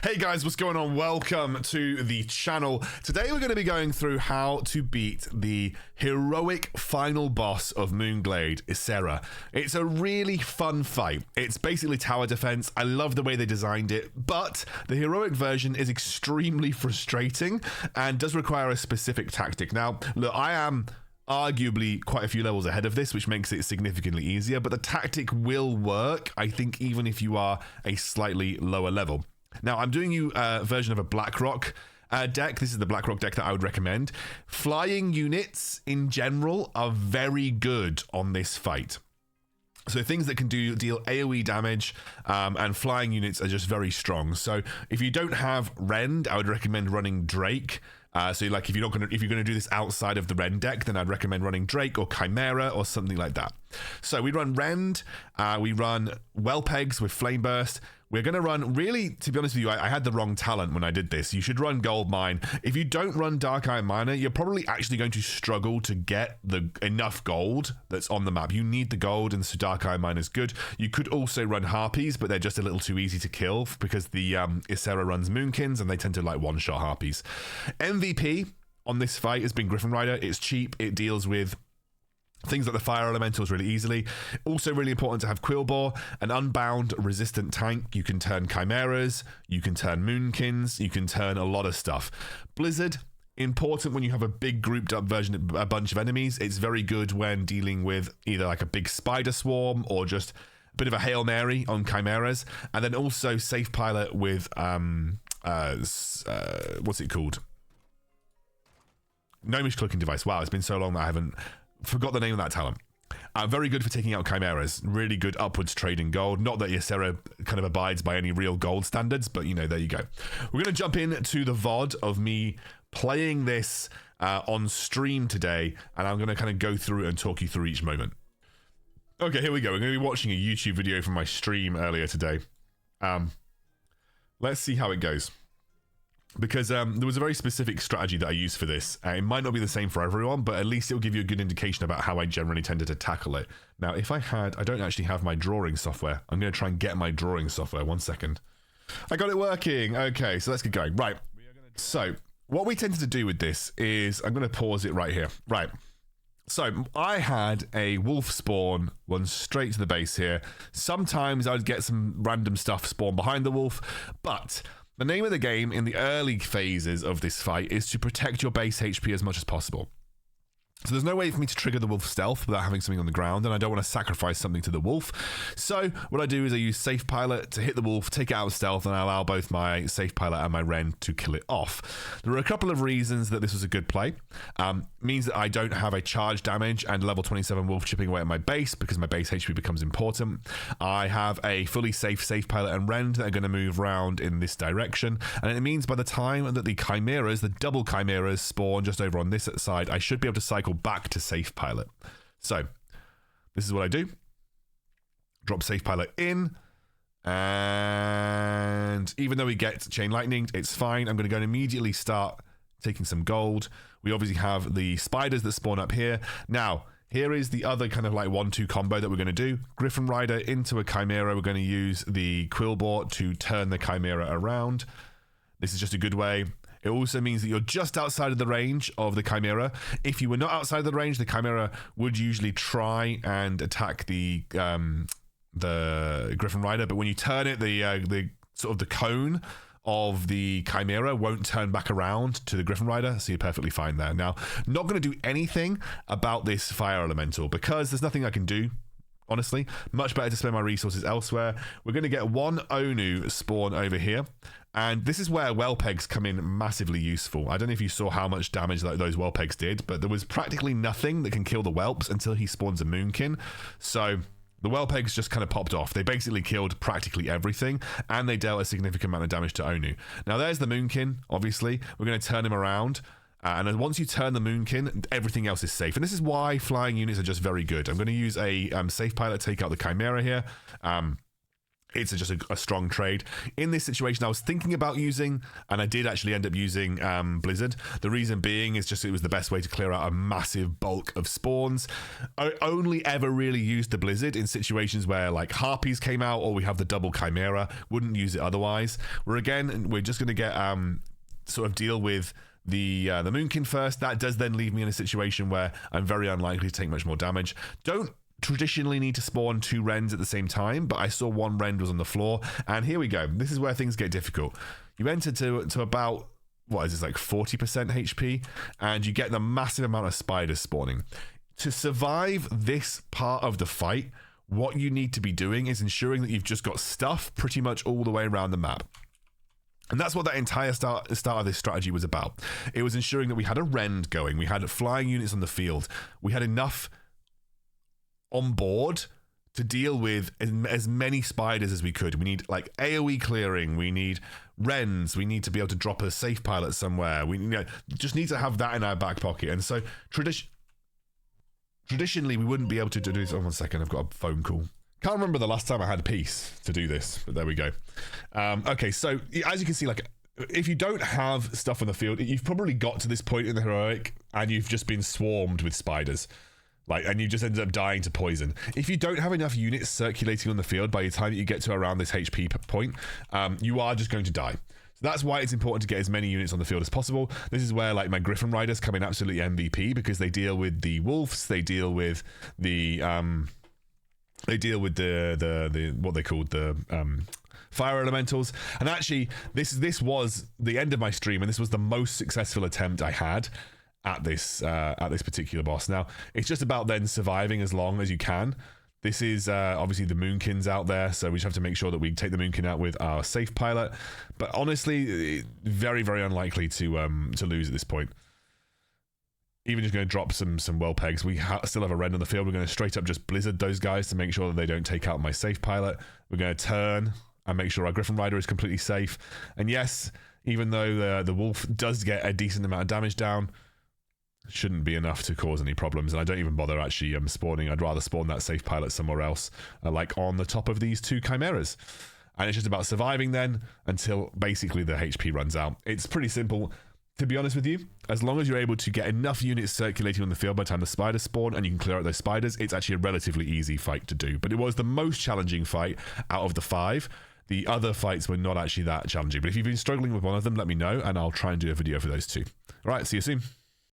Hey guys, what's going on? Welcome to the channel. Today we're going to be going through how to beat the heroic final boss of Moonglade, Ysera. It's a really fun fight. It's basically tower defense. I love the way they designed it, but the heroic version is extremely frustrating and does require a specific tactic. Now, look, I am arguably quite a few levels ahead of this, which makes it significantly easier, but the tactic will work, I think, even if you are a slightly lower level. Now, I'm doing you a version of a Blackrock deck. This is the Blackrock deck that I would recommend. Flying units in general are very good on this fight. So things that can deal AoE damage and flying units are just very strong. So if you don't have Rend, I would recommend running Drake. So like if you're going to do this outside of the Rend deck, then I'd recommend running Drake or Chimera or something like that. So we run Rend, we run Wellpegs with Flame Burst. We're going to run, really, to be honest with you, I had the wrong talent when I did this. You should run Gold Mine. If you don't run Dark Iron Miner, you're probably actually going to struggle to get enough gold that's on the map. You need the gold, and so Dark Iron Miner is good. You could also run Harpies, but they're just a little too easy to kill because the Ysera runs Moonkins, and they tend to like one-shot Harpies. MVP on this fight has been Griffin Rider. It's cheap. It deals with things like the fire elementals really easily. Also really important to have Quillbore, an unbound resistant tank. You can turn Chimeras, you can turn Moonkins, you can turn a lot of stuff. Blizzard, important when you have a big grouped up version of a bunch of enemies. It's very good when dealing with either like a big spider swarm or just a bit of a Hail Mary on Chimeras. And then also Safe Pilot with what's it called? Gnomish Cloaking Device. Wow, it's been so long that I haven't forgot the name of that talent. Very good for taking out Chimeras. Really good upwards trade in gold. Not that Ysera kind of abides by any real gold standards, but you know, there you go. We're going to jump into the VOD of me playing this on stream today, and I'm going to kind of go through and talk you through each moment. Okay, here we go. We're going to be watching a YouTube video from my stream earlier today. Let's see how it goes. Because there was a very specific strategy that I used for this. It might not be the same for everyone, but at least it'll give you a good indication about how I generally tended to tackle it. Now, if I don't actually have my drawing software. I'm going to try and get my drawing software. 1 second. I got it working. Okay, so let's get going. Right. So what we tended to do with this is, I'm going to pause it right here. Right. So I had a wolf spawn run straight to the base here. Sometimes I'd get some random stuff spawn behind the wolf, but the name of the game in the early phases of this fight is to protect your base HP as much as possible. So there's no way for me to trigger the wolf stealth without having something on the ground, and I don't want to sacrifice something to the wolf. So what I do is I use Safe Pilot to hit the wolf, take it out of stealth, and I allow both my Safe Pilot and my Rend to kill it off. There are a couple of reasons that this was a good play. Means that I don't have a charge damage and level 27 wolf chipping away at my base because my base HP becomes important. I have a fully safe Pilot and Rend that are going to move around in this direction, and it means by the time that the Chimeras, the double Chimeras, spawn just over on this side, I should be able to cycle back to Safe Pilot. So this is what I do. Drop Safe Pilot in, and even though we get Chain Lightning, it's fine. I'm going to go and immediately start taking some gold. We obviously have the spiders that spawn up here. Now, here is the other kind of like 1-2 combo that we're going to do. Griffin Rider into a Chimera. We're going to use the Quillbore to turn the Chimera around. This is just a good way. It also means that you're just outside of the range of the Chimera. If you were not outside of the range, the Chimera would usually try and attack the Griffin Rider. But when you turn it, the sort of the cone of the Chimera won't turn back around to the Griffin Rider, so you're perfectly fine there. Now, not going to do anything about this fire elemental because there's nothing I can do. Honestly, much better to spend my resources elsewhere. We're going to get one Onu spawn over here. And this is where Wellpegs come in massively useful. I don't know if you saw how much damage those Wellpegs did, but there was practically nothing that can kill the Whelps until he spawns a Moonkin. So the Wellpegs just kind of popped off. They basically killed practically everything, and they dealt a significant amount of damage to Onu. Now there's the Moonkin, obviously. We're going to turn him around. And then once you turn the Moonkin, everything else is safe. And this is why flying units are just very good. I'm going to use a Safe Pilot, take out the Chimera here. it's just a strong trade. In this situation, I was thinking about using, and I did actually end up using Blizzard. The reason being is just it was the best way to clear out a massive bulk of spawns. I only ever really used the Blizzard in situations where like Harpies came out or we have the double Chimera. Wouldn't use it otherwise. We're just going to get sort of deal with the Moonkin first. That does then leave me in a situation where I'm very unlikely to take much more damage. Don't traditionally need to spawn 2 Rens at the same time, but I saw 1 Ren was on the floor, and here we go. This is where things get difficult. You enter to about, what is this, like 40% HP, and you get the massive amount of spiders spawning. To survive this part of the fight, what you need to be doing is ensuring that you've just got stuff pretty much all the way around the map. And that's what that entire start of this strategy was about. It was ensuring that we had a rend going, we had flying units on the field, we had enough on board to deal with as many spiders as we could. We need like AoE clearing, we need rends, we need to be able to drop a safe pilot somewhere. We just need to have that in our back pocket. And so traditionally we wouldn't be able to do this. Oh, 1 second, I've got a phone call. Can't remember the last time I had a piece to do this, but there we go. Okay, so as you can see, like if you don't have stuff on the field, you've probably got to this point in the heroic and you've just been swarmed with spiders. And you just ended up dying to poison. If you don't have enough units circulating on the field by the time that you get to around this HP point, you are just going to die. So that's why it's important to get as many units on the field as possible. This is where like my Griffin Riders come in absolutely MVP, because they deal with the wolves, they deal with the what they called the fire elementals. And actually this was the end of my stream, and this was the most successful attempt I had at this particular boss. Now it's just about then surviving as long as you can. This is obviously the Moonkins out there, so we just have to make sure that we take the Moonkin out with our safe pilot. But honestly, very, very unlikely to lose at this point. Even just going to drop some well pegs. We still have a rend on the field. We're going to straight up just Blizzard those guys to make sure that they don't take out my safe pilot. We're going to turn and make sure our Griffin Rider is completely safe. And yes, even though the wolf does get a decent amount of damage down, shouldn't be enough to cause any problems. And I don't even bother actually spawning. I'd rather spawn that safe pilot somewhere else, like on the top of these 2 chimeras. And it's just about surviving then until basically the HP runs out. It's pretty simple, to be honest with you. As long as you're able to get enough units circulating on the field by the time the spiders spawn and you can clear out those spiders, it's actually a relatively easy fight to do. But it was the most challenging fight out of the 5. The other fights were not actually that challenging. But if you've been struggling with one of them, let me know and I'll try and do a video for those 2. All right, see you soon.